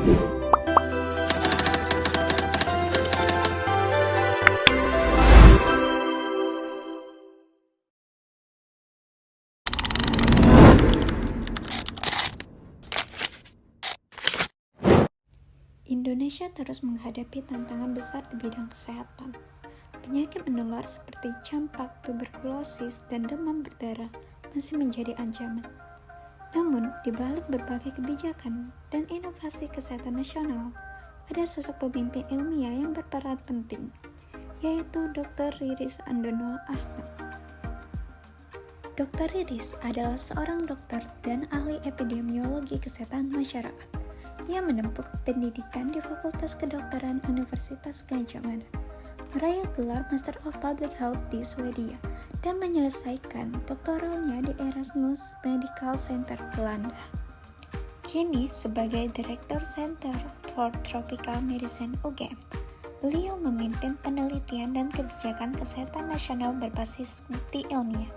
Indonesia terus menghadapi tantangan besar di bidang kesehatan. Penyakit menular seperti campak, tuberkulosis, dan demam berdarah masih menjadi ancaman. Namun, di balik berbagai kebijakan dan inovasi kesehatan nasional, ada sosok pemimpin ilmiah yang berperan penting, yaitu Dr. Riris Andono Ahmad. Dr. Riris adalah seorang dokter dan ahli epidemiologi kesehatan masyarakat. Ia menempuh pendidikan di Fakultas Kedokteran Universitas Gadjah Mada, meraih gelar Master of Public Health di Swedia, dan menyelesaikan doktoralnya di Erasmus Medical Center Belanda. Kini sebagai Direktur Center for Tropical Medicine UGM, beliau memimpin penelitian dan kebijakan kesehatan nasional berbasis bukti ilmiah.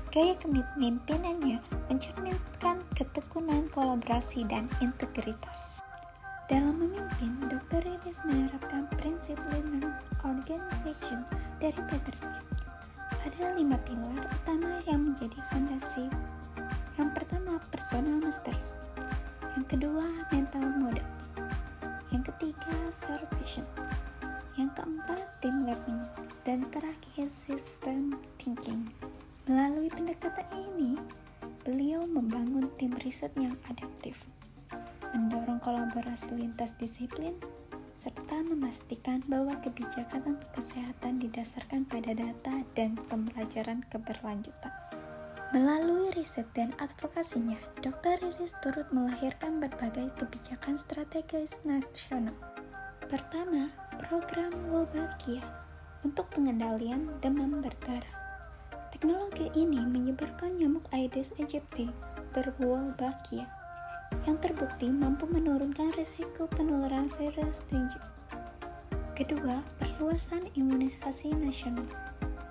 Gaya kepemimpinannya mencerminkan ketekunan, kolaborasi, dan integritas. Dalam memimpin, Dr. Riris menerapkan prinsip Lean Organization dari Peter Smith. Ada 5 pilar utama yang menjadi fondasi. Yang pertama, personal mastery. Yang kedua, mental models. Yang ketiga, self-vision. Yang keempat, team learning. Dan terakhir, system thinking. Melalui pendekatan ini, beliau membangun tim riset yang adaptif, mendorong kolaborasi lintas disiplin, serta memastikan bahwa kebijakan kesehatan didasarkan pada data dan pembelajaran keberlanjutan. Melalui riset dan advokasinya, Dr. Riris turut melahirkan berbagai kebijakan strategis nasional. Pertama, program Wolbachia untuk pengendalian demam berdarah. Teknologi ini menyebarkan nyamuk Aedes aegypti berwolbachia yang terbukti mampu menurunkan risiko penularan virus dengue. Kedua, perluasan imunisasi nasional.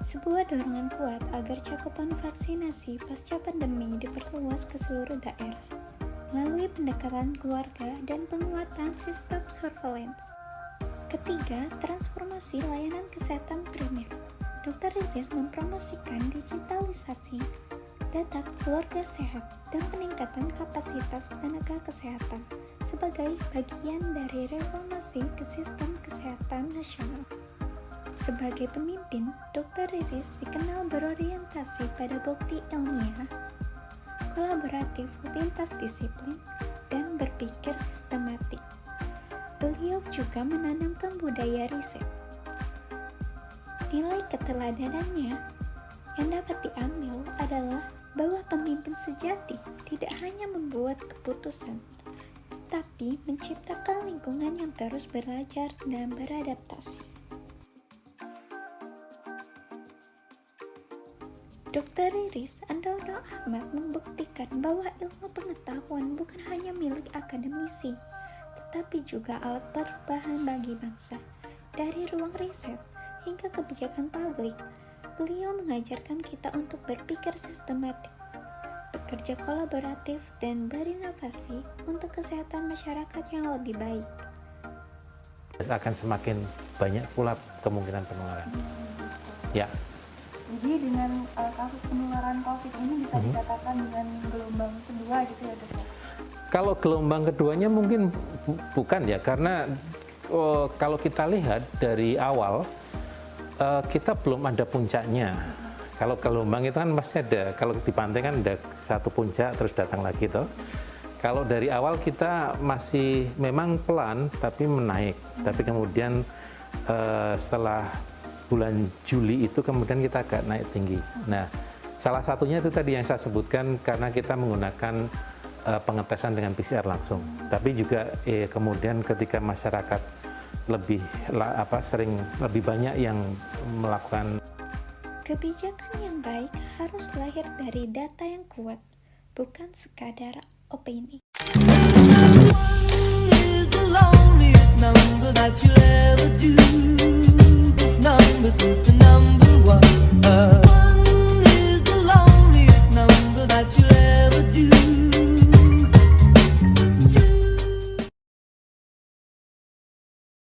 Sebuah dorongan kuat agar cakupan vaksinasi pasca pandemi diperluas ke seluruh daerah melalui pendekatan keluarga dan penguatan sistem surveillance. Ketiga, transformasi layanan kesehatan primer. Dr. Riris mempromosikan digitalisasi, data keluarga sehat, dan peningkatan kapasitas tenaga kesehatan sebagai bagian dari reformasi ke sistem kesehatan nasional. Sebagai pemimpin, Dr. Riris dikenal berorientasi pada bukti ilmiah, kolaboratif lintas disiplin, dan berpikir sistematik. Beliau juga menanamkan budaya riset. Nilai keteladanannya yang dapat diambil adalah bahwa pemimpin sejati tidak hanya membuat keputusan, tapi menciptakan lingkungan yang terus belajar dan beradaptasi. Dr. Riris Andono Ahmad membuktikan bahwa ilmu pengetahuan bukan hanya milik akademisi, tetapi juga alat perubahan bagi bangsa. Dari ruang riset hingga kebijakan publik, beliau mengajarkan kita untuk berpikir sistematik, bekerja kolaboratif, dan berinovasi untuk kesehatan masyarakat yang lebih baik. Akan semakin banyak pula kemungkinan penularan. Ya. Jadi dengan kasus penularan COVID ini bisa dikatakan dengan gelombang kedua gitu ya, Dok? Kalau gelombang keduanya mungkin bukan ya, karena kalau kita lihat dari awal, kita belum ada puncaknya. Kalau gelombang itu kan pasti ada, kalau di pantai kan ada satu puncak terus datang lagi toh. Kalau dari awal kita masih memang pelan tapi menaik, tapi kemudian setelah bulan Juli itu kemudian kita agak naik tinggi. Nah, salah satunya itu tadi yang saya sebutkan karena kita menggunakan pengetesan dengan PCR langsung. Tapi juga kemudian ketika masyarakat lebih lebih banyak yang melakukan. Kebijakan yang baik harus lahir dari data yang kuat, bukan sekadar opini.